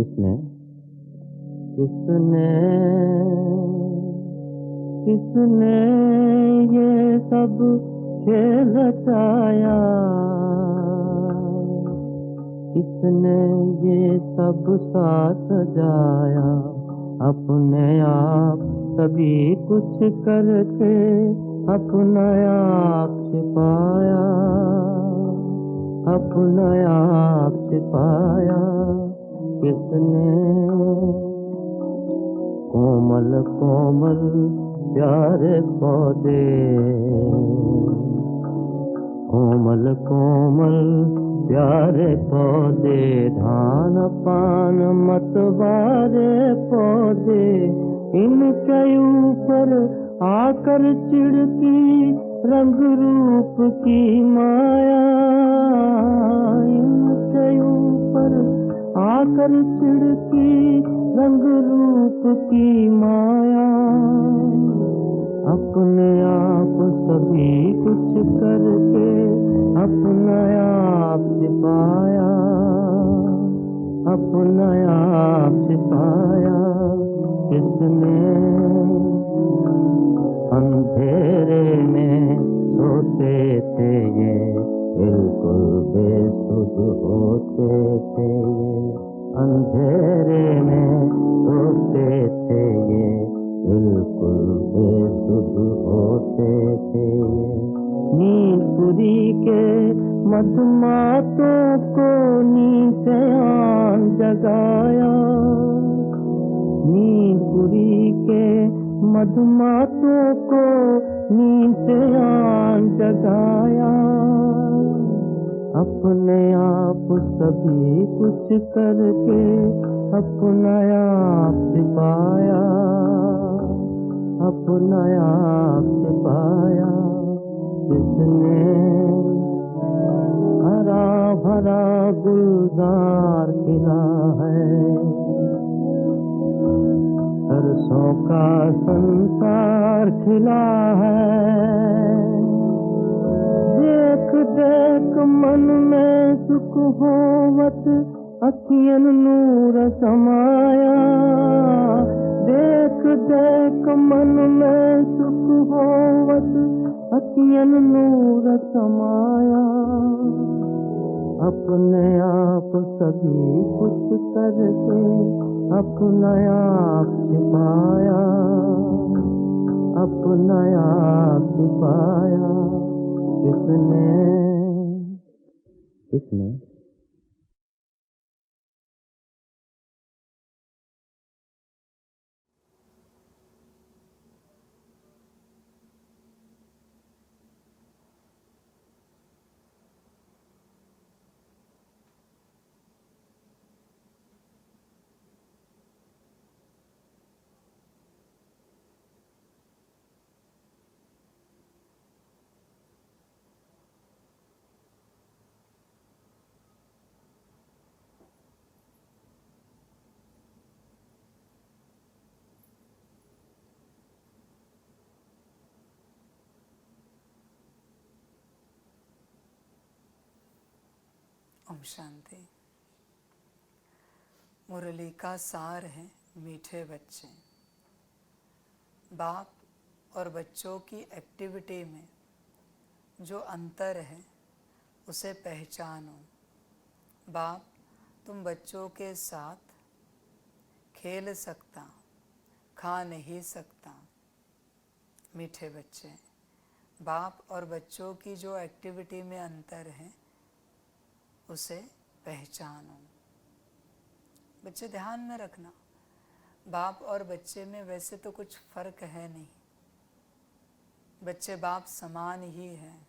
किसने किसने किसने ये सब खेल रचाया, किसने ये सब साथ सजाया, अपने आप सभी कुछ करके अपना आप छिपाया, अपना आप छिपाया। किसने कोमल कोमल प्यारे पौधे, कोमल कोमल प्यारे पौधे, धान पान मतवारे पौधे, इनके ऊपर आकर चिढ़की रंग रूप की माया, इनके ऊपर आकर चिढ़की रंग रूप की माया। अपने आप सभी कुछ करके अपना आप छिपाया, अपना आप छिपाया। किसने अंधेरे में सोते थे ये, बिल्कुल बेसुध होते थे ये, अंधेरे में सोते थे ये, बिल्कुल बेसुध होते थे ये। नींदपुरी के मधुमातों को नींद से आन जगाया, नींदपुरी के मधुमातों को नींद से आन जगाया। अपने आप सभी कुछ करके अपना आप छिपाया, अपना आप छिपाया। किसने हरा भरा गुलजार खिला है, सरसों का संसार खिला है, देख देख मन में सुख होवत अखियन नूर समाया, देख देख मन में सुख होवत अखियन नूर समाया। अपने आप सभी कुछ करके अपना आप छिपाया, अपना आप छिपाया। किसने किसने ओम शांति। मुरली का सार है मीठे बच्चे। बाप और बच्चों की एक्टिविटी में जो अंतर है उसे पहचानो। बाप तुम बच्चों के साथ खेल सकता, खा नहीं सकता। मीठे बच्चे, बाप और बच्चों की जो एक्टिविटी में अंतर है उसे पहचानो। बच्चे ध्यान में रखना, बाप और बच्चे में वैसे तो कुछ फर्क है नहीं, बच्चे बाप समान ही हैं।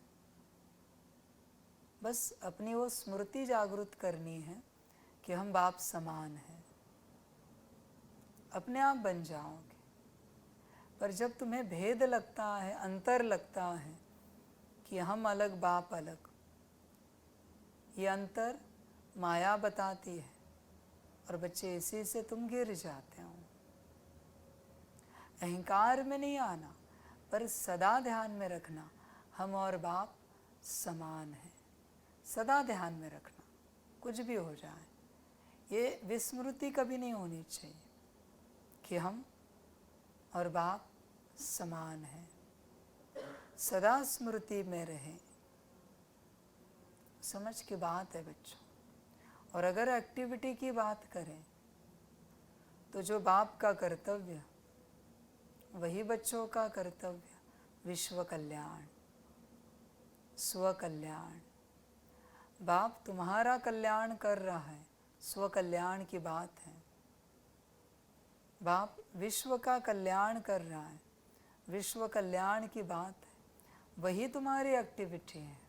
बस अपनी वो स्मृति जागृत करनी है कि हम बाप समान हैं, अपने आप बन जाओगे। पर जब तुम्हें भेद लगता है, अंतर लगता है कि हम अलग बाप अलग, ये अंतर माया बताती है और बच्चे इसी से तुम गिर जाते हो। अहंकार में नहीं आना, पर सदा ध्यान में रखना हम और बाप समान हैं। सदा ध्यान में रखना, कुछ भी हो जाए ये विस्मृति कभी नहीं होनी चाहिए कि हम और बाप समान हैं। सदा स्मृति में रहें। समझ की बात है बच्चों। और अगर एक्टिविटी की बात करें तो जो बाप का कर्तव्य वही बच्चों का कर्तव्य, विश्व कल्याण, स्व कल्याण। बाप तुम्हारा कल्याण कर रहा है, स्व कल्याण की बात है। बाप विश्व का कल्याण कर रहा है, विश्व कल्याण की बात है। वही तुम्हारी एक्टिविटी है।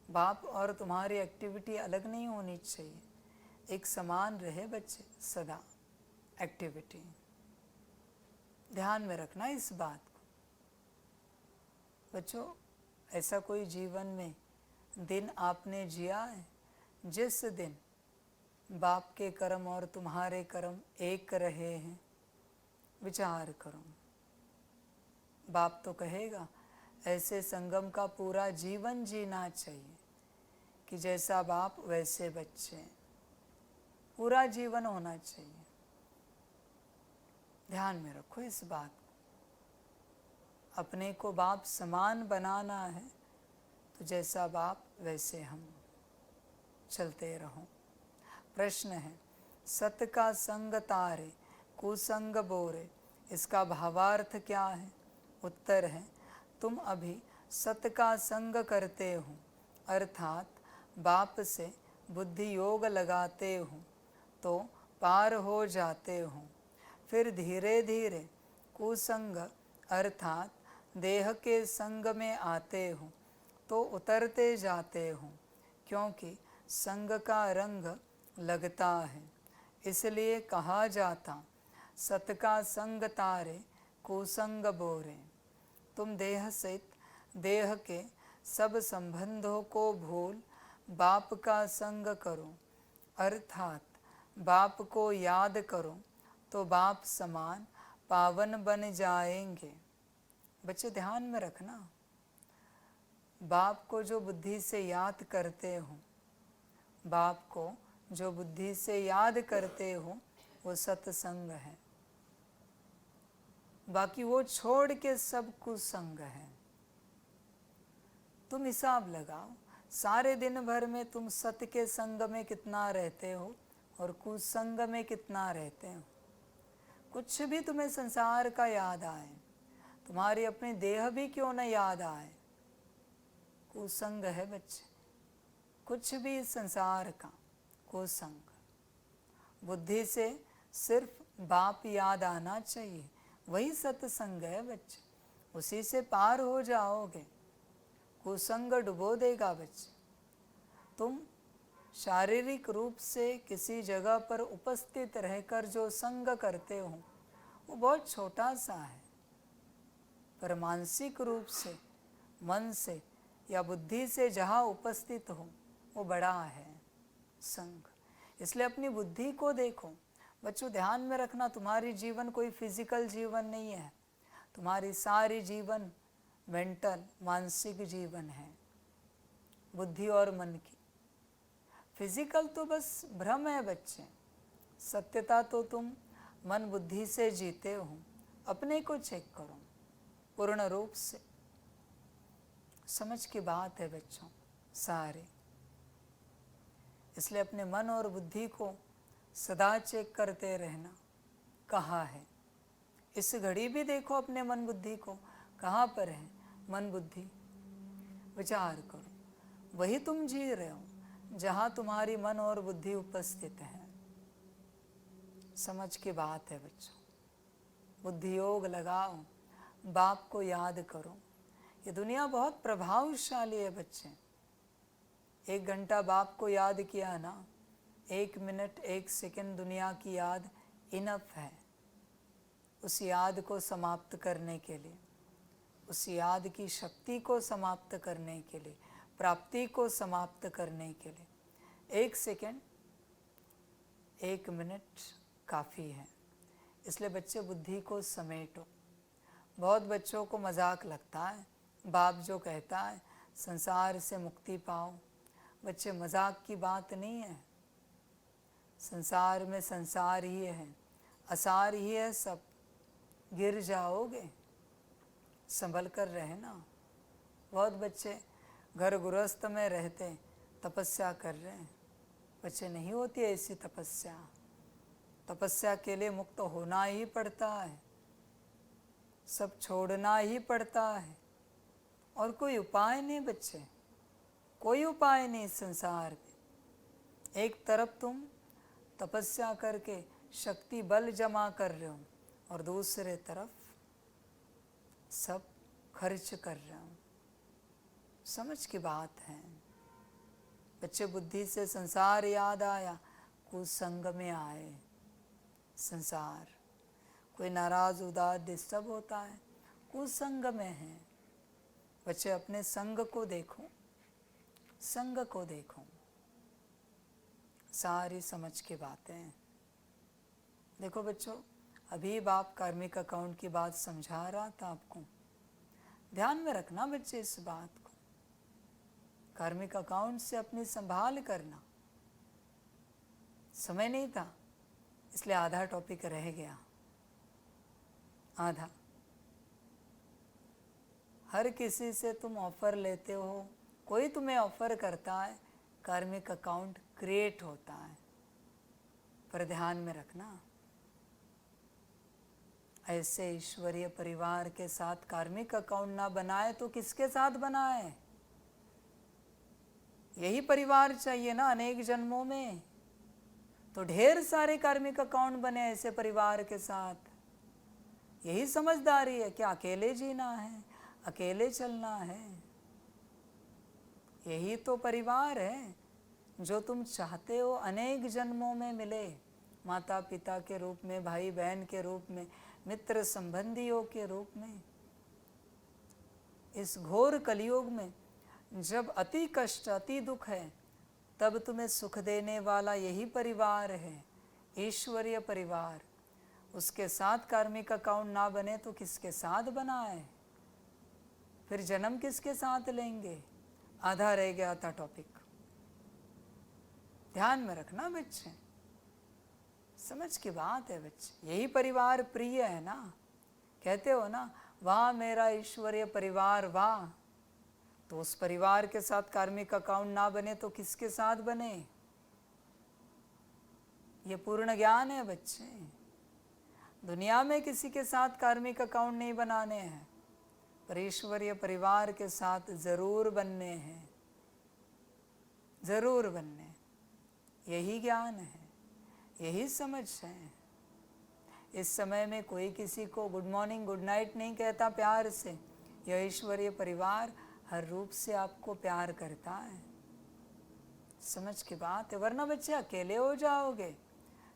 बाप और तुम्हारी एक्टिविटी अलग नहीं होनी चाहिए, एक समान रहे बच्चे सदा एक्टिविटी। ध्यान में रखना इस बात को बच्चों। ऐसा कोई जीवन में दिन आपने जिया है जिस दिन बाप के कर्म और तुम्हारे कर्म एक रहे हैं? विचार करो। बाप तो कहेगा ऐसे संगम का पूरा जीवन जीना चाहिए कि जैसा बाप वैसे बच्चे, पूरा जीवन होना चाहिए। ध्यान में रखो इस बात को। अपने को बाप समान बनाना है तो जैसा बाप वैसे हम चलते रहो। प्रश्न है, सत का संग तारे कुसंग बोरे, इसका भावार्थ क्या है? उत्तर है, तुम अभी सत का संग करते हो, अर्थात बाप से बुद्धि योग लगाते हो तो पार हो जाते हो। फिर धीरे धीरे कुसंग अर्थात देह के संग में आते हो तो उतरते जाते हो, क्योंकि संग का रंग लगता है। इसलिए कहा जाता सत का संग तारे कुसंग बोरे। तुम देह सहित देह के सब संबंधों को भूल बाप का संग करो, अर्थात बाप को याद करो तो बाप समान पावन बन जाएंगे। बच्चे ध्यान में रखना, बाप को जो बुद्धि से याद करते हो, बाप को जो बुद्धि से याद करते हो वो सत्संग है। बाकी वो छोड़ के सब कुसंग है। तुम हिसाब लगाओ, सारे दिन भर में तुम सत्य के संग में कितना रहते हो और कुसंग में कितना रहते हो। कुछ भी तुम्हें संसार का याद आए, तुम्हारी अपनी देह भी क्यों न याद आए, कुसंग है बच्चे। कुछ भी संसार का कुसंग। बुद्धि से सिर्फ बाप याद आना चाहिए, वही सत्संग है बच्चे। उसी से पार हो जाओगे। कुसंग डुबो देगा बच्चे। तुम शारीरिक रूप से किसी जगह पर उपस्थित रहकर जो संग करते हो वो बहुत छोटा सा है, पर मानसिक रूप से मन से या बुद्धि से जहाँ उपस्थित हो वो बड़ा है संग। इसलिए अपनी बुद्धि को देखो बच्चों। ध्यान में रखना, तुम्हारी जीवन कोई फिजिकल जीवन नहीं है, तुम्हारी सारी जीवन मेंटल मानसिक जीवन है, बुद्धि और मन की। फिजिकल तो बस भ्रम है बच्चे, सत्यता तो तुम मन बुद्धि से जीते हो। अपने को चेक करो पूर्ण रूप से। समझ की बात है बच्चों सारे। इसलिए अपने मन और बुद्धि को सदा चेक करते रहना। कहाँ है इस घड़ी भी देखो अपने मन बुद्धि को, कहाँ पर है मन बुद्धि। विचार करो, वही तुम जी रहे हो जहाँ तुम्हारी मन और बुद्धि उपस्थित है। समझ की बात है बच्चों। बुद्धि योग लगाओ, बाप को याद करो। ये दुनिया बहुत प्रभावशाली है बच्चे। 1 घंटा बाप को याद किया ना, 1 मिनट 1 सेकंड दुनिया की याद इनफ है उस याद को समाप्त करने के लिए, उस याद की शक्ति को समाप्त करने के लिए, प्राप्ति को समाप्त करने के लिए 1 सेकंड 1 मिनट काफ़ी है। इसलिए बच्चे बुद्धि को समेटो। बहुत बच्चों को मजाक लगता है बाप जो कहता है संसार से मुक्ति पाओ। बच्चे मजाक की बात नहीं है, संसार में संसार ही है, असार ही है सब, गिर जाओगे, संभल कर रहना। बहुत बच्चे घर गृहस्थ में रहते तपस्या कर रहे हैं, बच्चे नहीं होती ऐसी तपस्या। तपस्या के लिए मुक्त होना ही पड़ता है, सब छोड़ना ही पड़ता है, और कोई उपाय नहीं बच्चे, कोई उपाय नहीं संसार में। एक तरफ तुम तपस्या करके शक्ति बल जमा कर रहे हो और दूसरे तरफ सब खर्च कर रहे हो। समझ की बात है बच्चे। बुद्धि से संसार याद आया, कुसंग में आए। संसार कोई नाराज उदास डिस्टर्ब होता है, कुसंग में है। बच्चे अपने संग को देखो, संग को देखो। सारी समझ की बातें देखो बच्चों। अभी बाप कार्मिक अकाउंट की बात समझा रहा था आपको, ध्यान में रखना बच्चे इस बात को। कार्मिक अकाउंट से अपनी संभाल करना। समय नहीं था इसलिए आधा टॉपिक रह गया, आधा। हर किसी से तुम ऑफर लेते हो, कोई तुम्हें ऑफर करता है, कार्मिक अकाउंट क्रिएट होता है। पर ध्यान में रखना, ऐसे ईश्वरीय परिवार के साथ कार्मिक अकाउंट ना बनाए तो किसके साथ बनाए? यही परिवार चाहिए ना अनेक जन्मों में। तो ढेर सारे कार्मिक अकाउंट बने ऐसे परिवार के साथ। यही समझदारी है कि अकेले जीना है, अकेले चलना है। यही तो परिवार है जो तुम चाहते हो अनेक जन्मों में मिले, माता पिता के रूप में, भाई बहन के रूप में, मित्र संबंधियों के रूप में। इस घोर कलयुग में जब अति कष्ट अति दुख है, तब तुम्हें सुख देने वाला यही परिवार है, ईश्वरीय परिवार। उसके साथ कार्मिक अकाउंट ना बने तो किसके साथ बनाए? फिर जन्म किसके साथ लेंगे? आधा रह गया था टॉपिक, ध्यान में रखना बच्चे। समझ की बात है बच्चे। यही परिवार प्रिय है ना। कहते हो ना, वाह मेरा ईश्वरीय परिवार वाह। तो उस परिवार के साथ कार्मिक अकाउंट ना बने तो किसके साथ बने? ये पूर्ण ज्ञान है बच्चे। दुनिया में किसी के साथ कार्मिक अकाउंट नहीं बनाने हैं, पर ईश्वरीय परिवार के साथ जरूर बनने हैं, जरूर बनने। यही ज्ञान है, यही समझ है। इस समय में कोई किसी को गुड मॉर्निंग गुड नाइट नहीं कहता प्यार से। यह ईश्वरीय परिवार हर रूप से आपको प्यार करता है। समझ की बात है। वरना बच्चे अकेले हो जाओगे,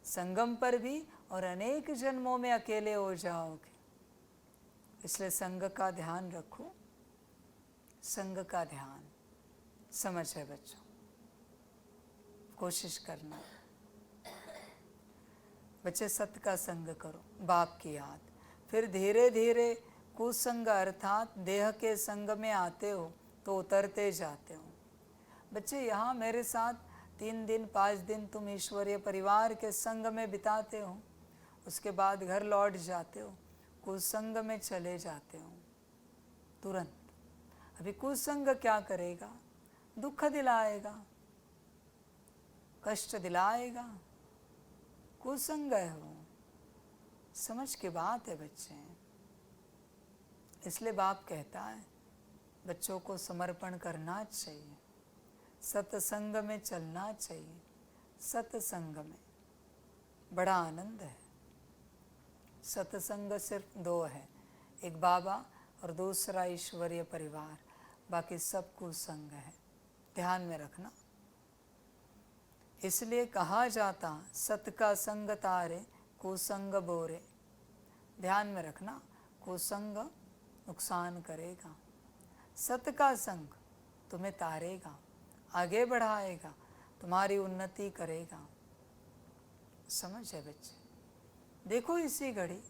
संगम पर भी और अनेक जन्मों में अकेले हो जाओगे। इसलिए संग का ध्यान रखो, संग का ध्यान। समझ है बच्चों, कोशिश करना बच्चे। सत्य का संग करो, बाप की याद। फिर धीरे धीरे कुसंग अर्थात देह के संग में आते हो तो उतरते जाते हो। बच्चे यहाँ मेरे साथ 3 दिन 5 दिन तुम ईश्वरीय परिवार के संग में बिताते हो, उसके बाद घर लौट जाते हो, कुसंग में चले जाते हो तुरंत। अभी कुसंग क्या करेगा? दुख दिलाएगा, कष्ट दिलाएगा। कुसंग है वो। समझ की बात है बच्चे। इसलिए बाप कहता है बच्चों को समर्पण करना चाहिए, सत्संग में चलना चाहिए। सत्संग में बड़ा आनंद है। सत्संग सिर्फ 2 है, एक बाबा और दूसरा ईश्वरीय परिवार, बाकी सब कुसंग है। ध्यान में रखना। इसलिए कहा जाता सत का संग तारे कुसंग बोरे। ध्यान में रखना, कुसंग नुकसान करेगा, सत का संग तुम्हें तारेगा, आगे बढ़ाएगा, तुम्हारी उन्नति करेगा। समझ है बच्चे। देखो इसी घड़ी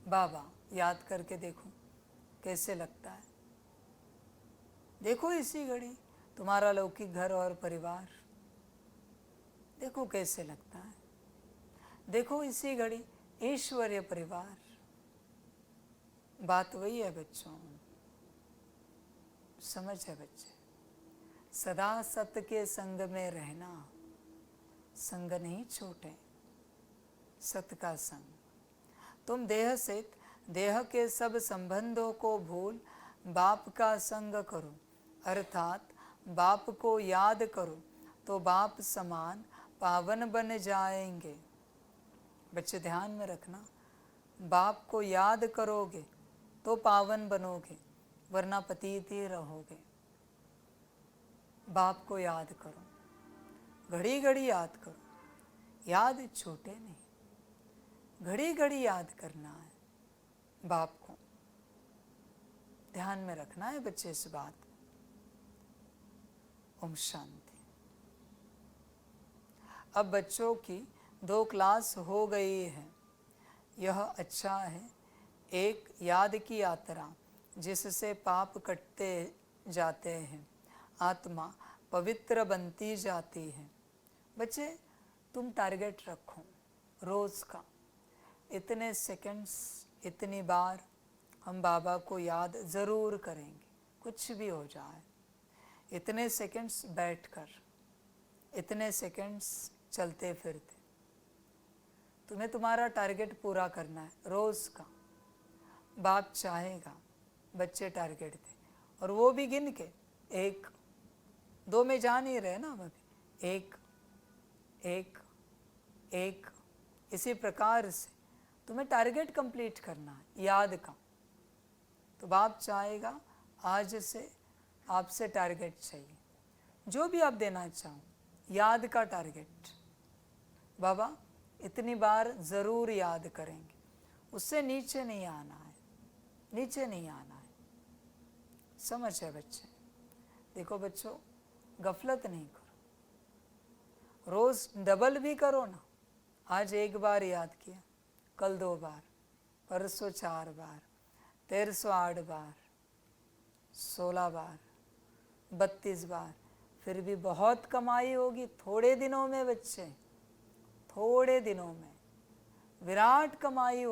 बाबा याद करके देखो कैसे लगता है। देखो इसी घड़ी तुम्हारा लौकिक घर और परिवार, देखो कैसे लगता है। देखो इसी घड़ी ईश्वरीय परिवार, बात वही है बच्चों, समझ है बच्चे। सदा सत्य के संग में रहना, संग नहीं छूटे, सत्य का संग। तुम देह से देह के सब संबंधों को भूल बाप का संग करो, अर्थात बाप को याद करो तो बाप समान पावन बन जाएंगे। बच्चे ध्यान में रखना, बाप को याद करोगे तो पावन बनोगे, वरना पतित ही रहोगे। बाप को याद करो, घड़ी घड़ी याद करो, याद छूटे नहीं, घड़ी घड़ी याद करना है बाप को। ध्यान में रखना है बच्चे इस बात को। ओम शांति। अब बच्चों की 2 क्लास हो गई है, यह अच्छा है। एक याद की यात्रा जिससे पाप कटते जाते हैं, आत्मा पवित्र बनती जाती है। बच्चे तुम टारगेट रखो रोज़ का, इतने सेकंड्स, इतनी बार हम बाबा को याद ज़रूर करेंगे, कुछ भी हो जाए। इतने सेकंड्स बैठकर, इतने सेकंड्स चलते फिरते, तुम्हें तुम्हारा टारगेट पूरा करना है रोज़ का। बाप चाहेगा बच्चे टारगेट दे, और वो भी गिन के, 1 2 में जा नहीं रहे ना हम अभी, 1 1 1, इसी प्रकार से तुम्हें टारगेट कंप्लीट करना है याद का। तो बाप चाहेगा आज से आपसे टारगेट चाहिए, जो भी आप देना चाहो, याद का टारगेट। बाबा इतनी बार ज़रूर याद करेंगे, उससे नीचे नहीं आना है, नीचे नहीं आना है। समझ है बच्चे। देखो बच्चों, गफलत नहीं करो, रोज़ डबल भी करो ना। आज 1 बार याद किया, कल 2 बार, परसों 4 बार, 1308 बार, 16 बार, 32 बार, फिर भी बहुत कमाई होगी थोड़े दिनों में बच्चे, थोड़े दिनों में विराट कमाई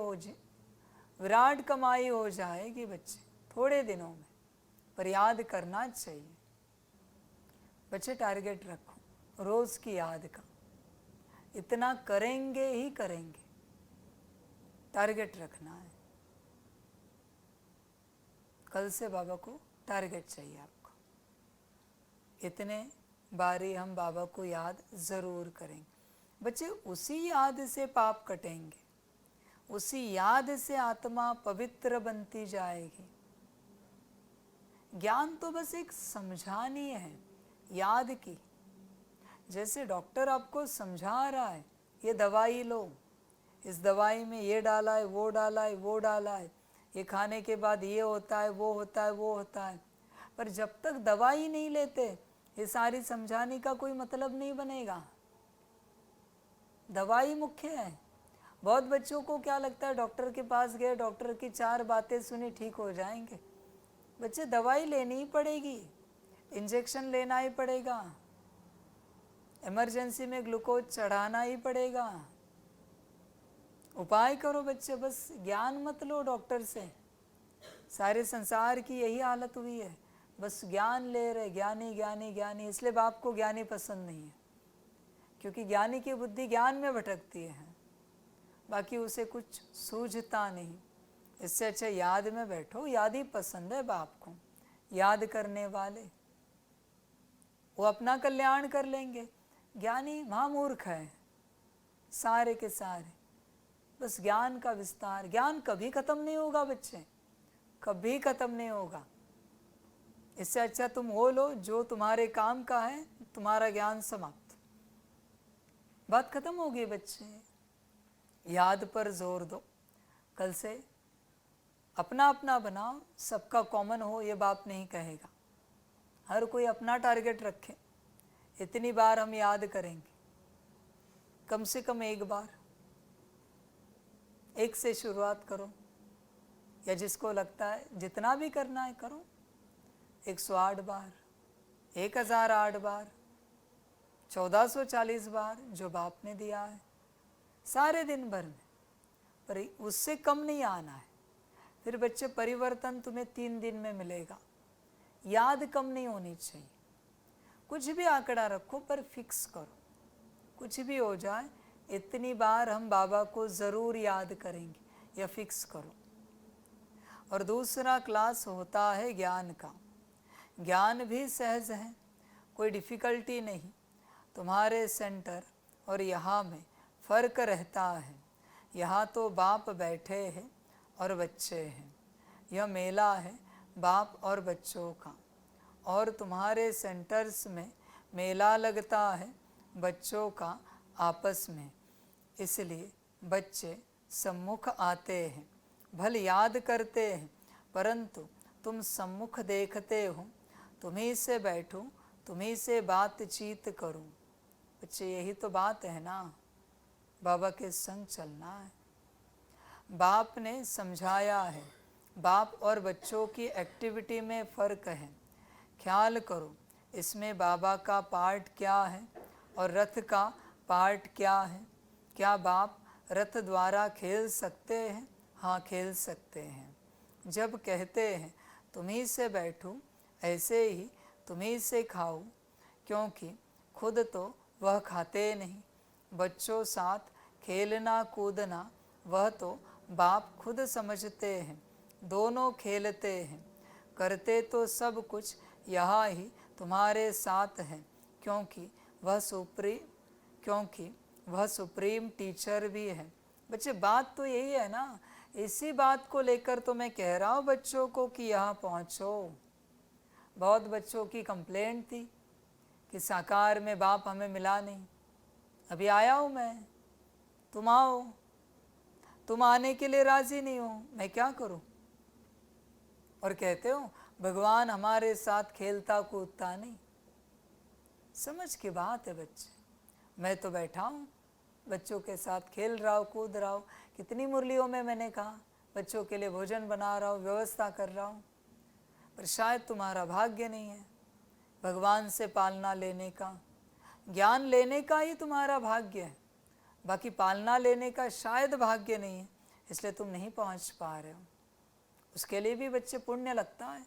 हो जाएगी बच्चे, थोड़े दिनों में। पर याद करना चाहिए बच्चे, टारगेट रखो रोज़ की याद का, इतना करेंगे ही करेंगे, टारगेट रखना है। कल से बाबा को टारगेट चाहिए आपको, इतने बारी हम बाबा को याद ज़रूर करेंगे। बच्चे उसी याद से पाप कटेंगे, उसी याद से आत्मा पवित्र बनती जाएगी। ज्ञान तो बस एक समझानी है याद की। जैसे डॉक्टर आपको समझा रहा है, ये दवाई लो, इस दवाई में ये डाला है, वो डाला है, वो डाला है, ये खाने के बाद ये होता है, वो होता है, वो होता है। पर जब तक दवाई नहीं लेते, ये सारी समझाने का कोई मतलब नहीं बनेगा। दवाई मुख्य है। बहुत बच्चों को क्या लगता है, डॉक्टर के पास गए, डॉक्टर की 4 बातें सुनी, ठीक हो जाएंगे। बच्चे दवाई लेनी ही पड़ेगी, इंजेक्शन लेना ही पड़ेगा, इमरजेंसी में ग्लूकोज चढ़ाना ही पड़ेगा। उपाय करो बच्चे, बस ज्ञान मत लो डॉक्टर से। सारे संसार की यही हालत हुई है, बस ज्ञान ले रहे, ज्ञानी ज्ञानी ज्ञानी। इसलिए बाप को ज्ञानी पसंद नहीं है, क्योंकि ज्ञानी की बुद्धि ज्ञान में भटकती है, बाकी उसे कुछ सूझता नहीं। इससे अच्छा याद में बैठो, याद ही पसंद है बाप को। याद करने वाले वो अपना कल्याण कर लेंगे। ज्ञानी महामूर्ख है सारे के सारे, बस ज्ञान का विस्तार। ज्ञान कभी खत्म नहीं होगा बच्चे, कभी खत्म नहीं होगा। इससे अच्छा तुम वो लो जो तुम्हारे काम का है, तुम्हारा ज्ञान समाप्त, बात खत्म होगी बच्चे। याद पर जोर दो, कल से अपना अपना बनाओ, सबका कॉमन हो ये बाप नहीं कहेगा। हर कोई अपना टारगेट रखे, इतनी बार हम याद करेंगे, कम से कम 1 बार, 1 से शुरुआत करो, या जिसको लगता है जितना भी करना है करो। 108 बार, 1008 बार, 1440 बार जो बाप ने दिया है सारे दिन भर में, पर उससे कम नहीं आना है। फिर बच्चे परिवर्तन तुम्हें 3 दिन में मिलेगा। याद कम नहीं होनी चाहिए। कुछ भी आंकड़ा रखो पर फिक्स करो, कुछ भी हो जाए इतनी बार हम बाबा को ज़रूर याद करेंगे, या फिक्स करो। और दूसरा क्लास होता है ज्ञान का। ज्ञान भी सहज है, कोई डिफ़िकल्टी नहीं। तुम्हारे सेंटर और यहाँ में फ़र्क रहता है। यहाँ तो बाप बैठे हैं और बच्चे हैं। यह मेला है बाप और बच्चों का। और तुम्हारे सेंटर्स में मेला लगता है बच्चों का आपस में। इसलिए बच्चे सम्मुख आते हैं, भल याद करते हैं, परंतु तुम सम्मुख देखते हो। तुम्ही से बैठूं, तुम्ही से बातचीत करूं। बच्चे यही तो बात है ना, बाबा के संग चलना है। बाप ने समझाया है, बाप और बच्चों की एक्टिविटी में फ़र्क है। ख्याल करो इसमें बाबा का पार्ट क्या है और रथ का पार्ट क्या है। क्या बाप रथ द्वारा खेल सकते हैं? हाँ, खेल सकते हैं। जब कहते हैं तुम्ही से बैठूं, ऐसे ही तुम्ही से खाऊं, क्योंकि खुद तो वह खाते नहीं। बच्चों साथ खेलना कूदना वह तो बाप खुद समझते हैं। दोनों खेलते हैं, करते तो सब कुछ यहाँ ही तुम्हारे साथ है, क्योंकि वह सुप्रीम टीचर भी है। बच्चे बात तो यही है ना, इसी बात को लेकर तो मैं कह रहा हूँ बच्चों को कि यहाँ पहुँचो। बहुत बच्चों की कंप्लेंट थी कि साकार में बाप हमें मिला नहीं। अभी आया हूँ मैं, तुम आओ। तुम आने के लिए राज़ी नहीं हो, मैं क्या करूँ? और कहते हो भगवान हमारे साथ खेलता कूदता नहीं। समझ की बात है बच्चे। मैं तो बैठा हूँ बच्चों के साथ, खेल रहा हूँ, कूद रहा हूँ। कितनी मुरलियों में मैंने कहा बच्चों के लिए भोजन बना रहा हूँ, व्यवस्था कर रहा हूँ। पर शायद तुम्हारा भाग्य नहीं है भगवान से पालना लेने का। ज्ञान लेने का ही तुम्हारा भाग्य है, बाकी पालना लेने का शायद भाग्य नहीं है, इसलिए तुम नहीं पहुँच पा रहे हो। उसके लिए भी बच्चे पुण्य लगता है,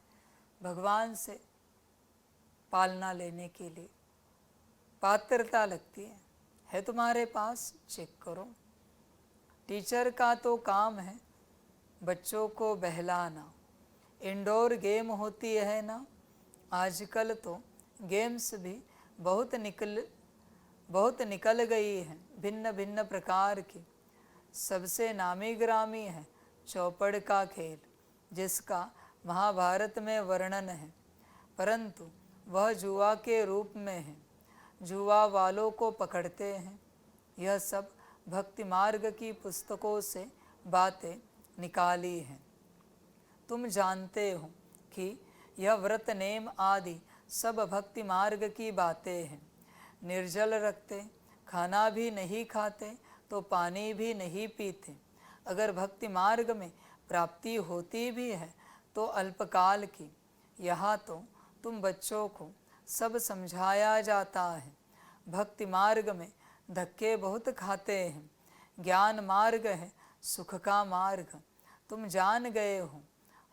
भगवान से पालना लेने के लिए पात्रता लगती है तुम्हारे पास, चेक करो। टीचर का तो काम है बच्चों को बहलाना। इंडोर गेम होती है ना, आजकल तो गेम्स भी बहुत निकल गई हैं, भिन्न भिन्न प्रकार की। सबसे नामी ग्रामी है चौपड़ का खेल, जिसका महाभारत में वर्णन है, परंतु वह जुआ के रूप में है। जुआ वालों को पकड़ते हैं। यह सब भक्ति मार्ग की पुस्तकों से बातें निकाली हैं। तुम जानते हो कि यह व्रत नेम आदि सब भक्ति मार्ग की बातें हैं। निर्जल रखते, खाना भी नहीं खाते, तो पानी भी नहीं पीते। अगर भक्ति मार्ग में प्राप्ति होती भी है तो अल्पकाल की। यहाँ तो तुम बच्चों को सब समझाया जाता है। भक्ति मार्ग में धक्के बहुत खाते हैं। ज्ञान मार्ग है सुख का मार्ग। तुम जान गए हो,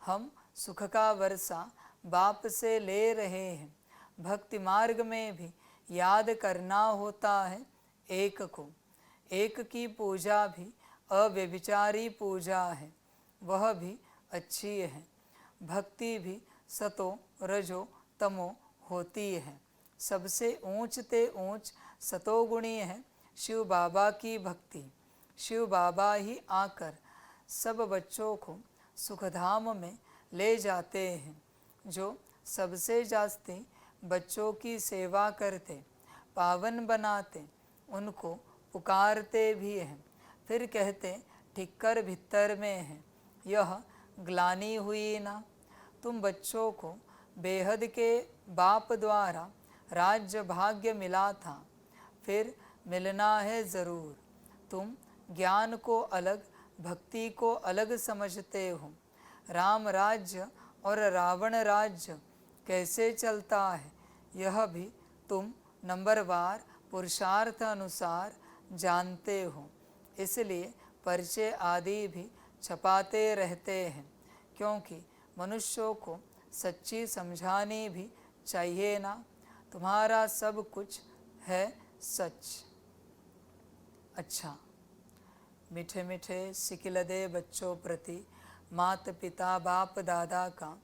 हम सुख का वर्षा बाप से ले रहे हैं। भक्ति मार्ग में भी याद करना होता है एक को। एक की पूजा भी अव्यभिचारी पूजा है, वह भी अच्छी है। भक्ति भी सतो रजो तमो होती है। सबसे ऊंच ते ऊंच सतोगुणी है शिव बाबा की भक्ति। शिव बाबा ही आकर सब बच्चों को सुखधाम में ले जाते हैं। जो सबसे जास्ती बच्चों की सेवा करते, पावन बनाते, उनको पुकारते भी हैं। फिर कहते ठिक्कर भित्तर में है, यह ग्लानि हुई ना। तुम बच्चों को बेहद के बाप द्वारा राज्य भाग्य मिला था, फिर मिलना है ज़रूर। तुम ज्ञान को अलग, भक्ति को अलग समझते हो। राम राज्य और रावण राज्य कैसे चलता है, यह भी तुम नंबरवार पुरुषार्थ अनुसार जानते हो, इसलिए परिचय आदि भी छपाते रहते हैं, क्योंकि मनुष्यों को सच्ची समझानी भी चाहिए ना। तुम्हारा सब कुछ है सच। अच्छा, मीठे मीठे सिकिलदे बच्चों प्रति माता पिता बाप दादा का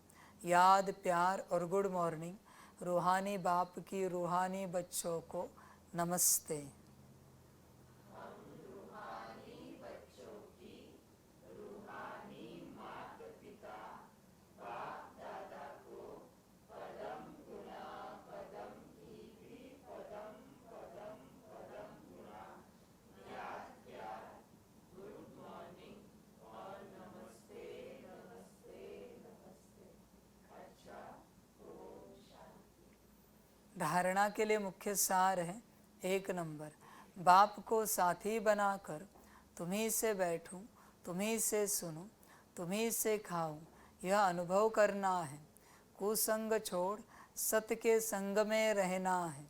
याद प्यार और गुड मॉर्निंग। रूहानी बाप की रूहानी बच्चों को नमस्ते। धारणा के लिए मुख्य सार है। 1 नंबर, बाप को साथी बनाकर तुम्ही से बैठूं, तुम्ही से सुनूं, तुम्ही से खाऊं, यह अनुभव करना है। कुसंग छोड़ सत्य के संग में रहना है।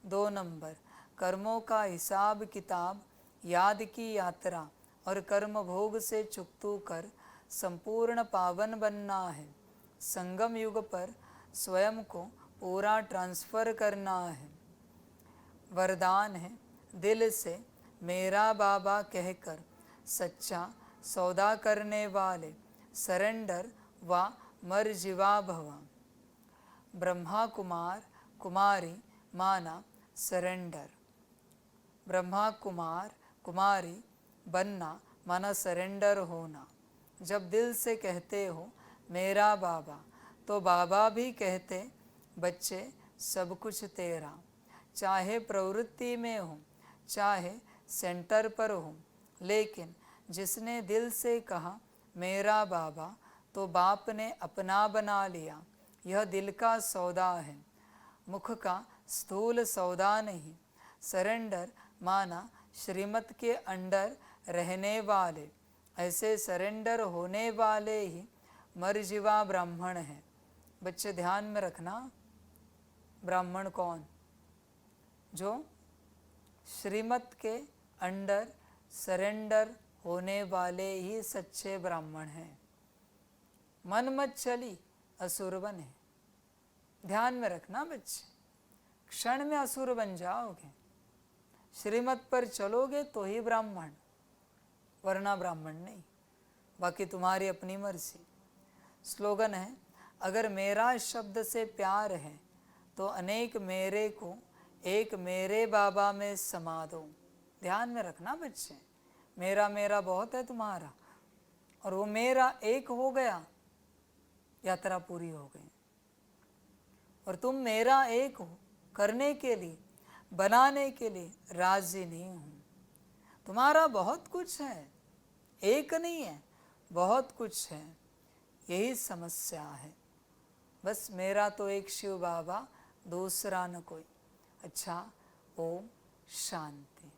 2 नंबर, कर्मों का हिसाब किताब याद की यात्रा और कर्म भोग से चुकतू कर संपूर्ण पावन बनना है। संगम युग पर स्वयं को पूरा ट्रांसफ़र करना है। वरदान है, दिल से मेरा बाबा कहकर सच्चा सौदा करने वाले सरेंडर व मर्जिवा भवा। ब्रह्मा कुमार कुमारी माना सरेंडर। ब्रह्मा कुमार कुमारी बनना माना सरेंडर होना। जब दिल से कहते हो मेरा बाबा, तो बाबा भी कहते बच्चे सब कुछ तेरा। चाहे प्रवृत्ति में हो, चाहे सेंटर पर हो, लेकिन जिसने दिल से कहा मेरा बाबा, तो बाप ने अपना बना लिया। यह दिल का सौदा है, मुख का स्थूल सौदा नहीं। सरेंडर माना श्रीमत के अंडर रहने वाले। ऐसे सरेंडर होने वाले ही मर्जिवा ब्राह्मण हैं। बच्चे ध्यान में रखना, ब्राह्मण कौन? जो श्रीमत के अंडर सरेंडर होने वाले ही सच्चे ब्राह्मण हैं। मन मत चली असुर बने। ध्यान में रखना बच्चे, क्षण में असुर बन जाओगे। श्रीमत पर चलोगे तो ही ब्राह्मण, वरना ब्राह्मण नहीं। बाकी तुम्हारी अपनी मर्जी। स्लोगन है, अगर मेरा शब्द से प्यार है तो अनेक मेरे को एक मेरे बाबा में समा दो। ध्यान में रखना बच्चे, मेरा मेरा बहुत है तुम्हारा, और वो मेरा एक हो गया, यात्रा पूरी हो गई। और तुम मेरा एक हो करने के लिए, बनाने के लिए राजी नहीं हूँ। तुम्हारा बहुत कुछ है, एक नहीं है, बहुत कुछ है। यही समस्या है। बस मेरा तो एक शिव बाबा, दूसरा न कोई। अच्छा, ओम शांति।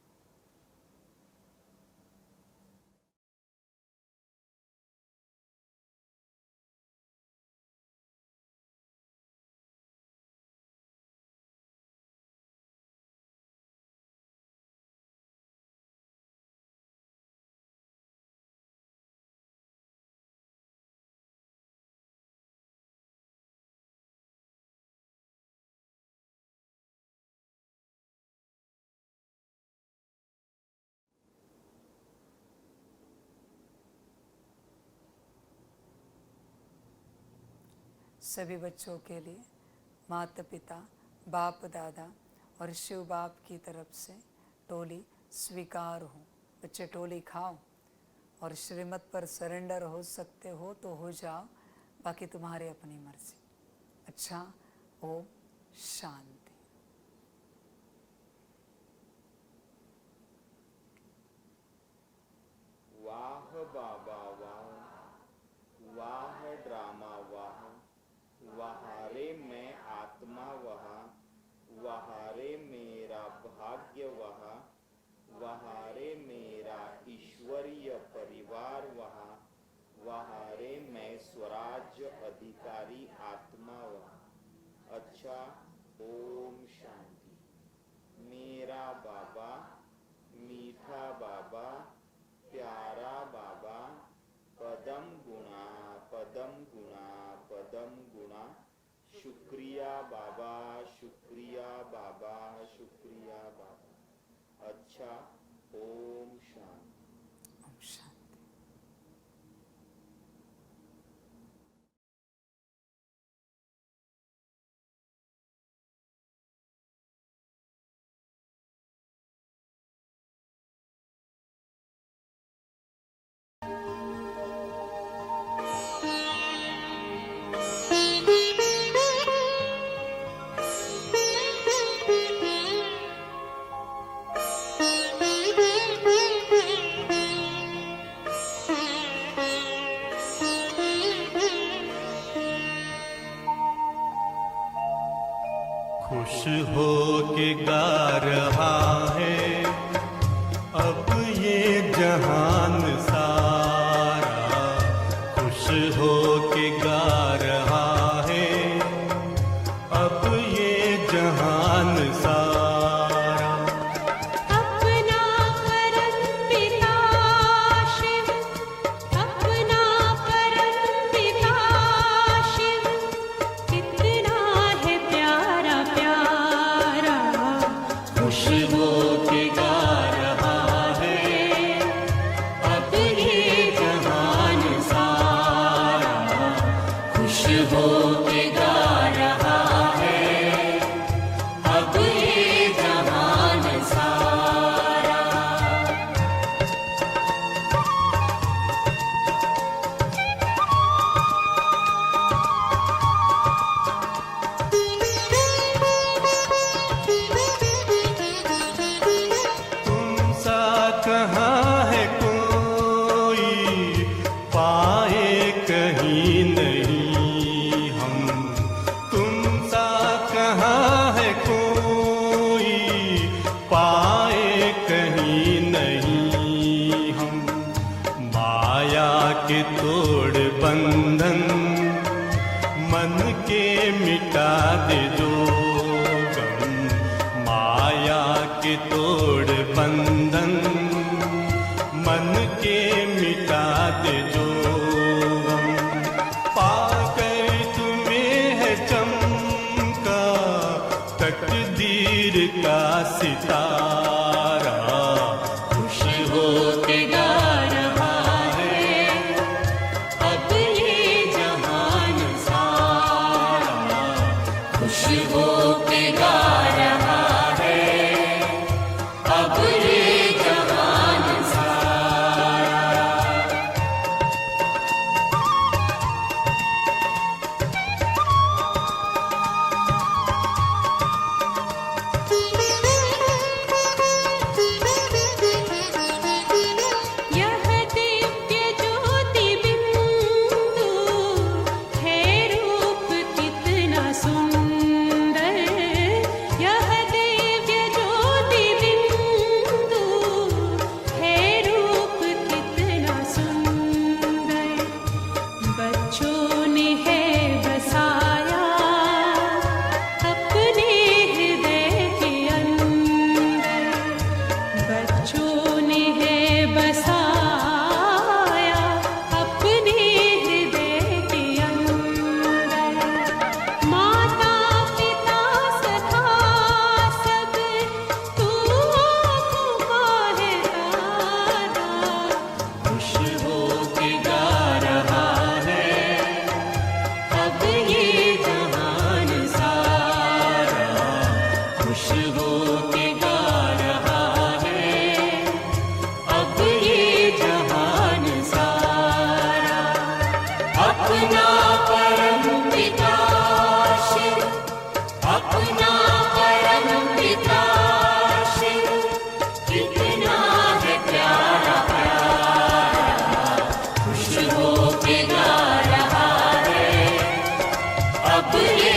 सभी बच्चों के लिए माता पिता बाप दादा और शिव बाप की तरफ से टोली स्वीकार हो। बच्चे टोली खाओ और श्रीमत पर सरेंडर हो सकते हो तो हो जाओ, बाकी तुम्हारी अपनी मर्जी। अच्छा, ओम शांति। वाह बाबा वाह, वाह ड्रामा वाह, वहारे मैं आत्मा वहा, वहारे मेरा भाग्य वहा, वहारे मेरा ईश्वरीय परिवार वहा, वहारे मैं स्वराज्य अधिकारी आत्मा वहा। अच्छा, ओम शांति। मेरा बाबा, मीठा बाबा, प्यारा बाबा, पदम गुणा पदम गुणा पदम गुणा, शुक्रिया बाबा, शुक्रिया बाबा, शुक्रिया बाबा। अच्छा, ओम शांति। ओम शांति। खुश हो के गा रहा है अब ये जहान सारा, खुश हो के गा रहा है अब ये जहान सारा। अपना करम पिता शिव, अपना करम पिता शिव, कितना है प्यारा प्यारा, खुश हो के गा रहा है अब ये जहान सारा, खुश हो के गा रहा है अब ये जहान सारा। तुम सा कहाँ है कोई पाए कहीं नहीं हम, तुम सा कहाँ है कोई पाए कहीं नहीं हम। माया के तोड़ बंधन मन के मिटा दे जो गम, माया के तोड़ बंधन मन के मिटा दे जो गम। पाकर तुम्हें है चमका तकदीर का सितारा, खुश हो के गा रहा है अब ये जहान सारा, खुश हो के गा रहा है अब ये जहान सारा। यह दिव्य ज्योति बिंदु है रूप कितना सुंदर, यह दिव्य ज्योति बिंदु है रूप कितना सुंदर। बच्चों ने है बसाया अपने हृदय के अंदर, बच्चों ने है बसाया अपने हृदय के अंदर। माता पिता सखा सब तू आँखों का है दादा, खुश हो के गा रहा है अब ये जहान सारा, खुश हो के गा रहा है अब ये जहान सारा। अपना परम पिता शिव, अपना परम पिता शिव, कितना है प्यारा प्यारा, खुश हो के गा रहा है अब ये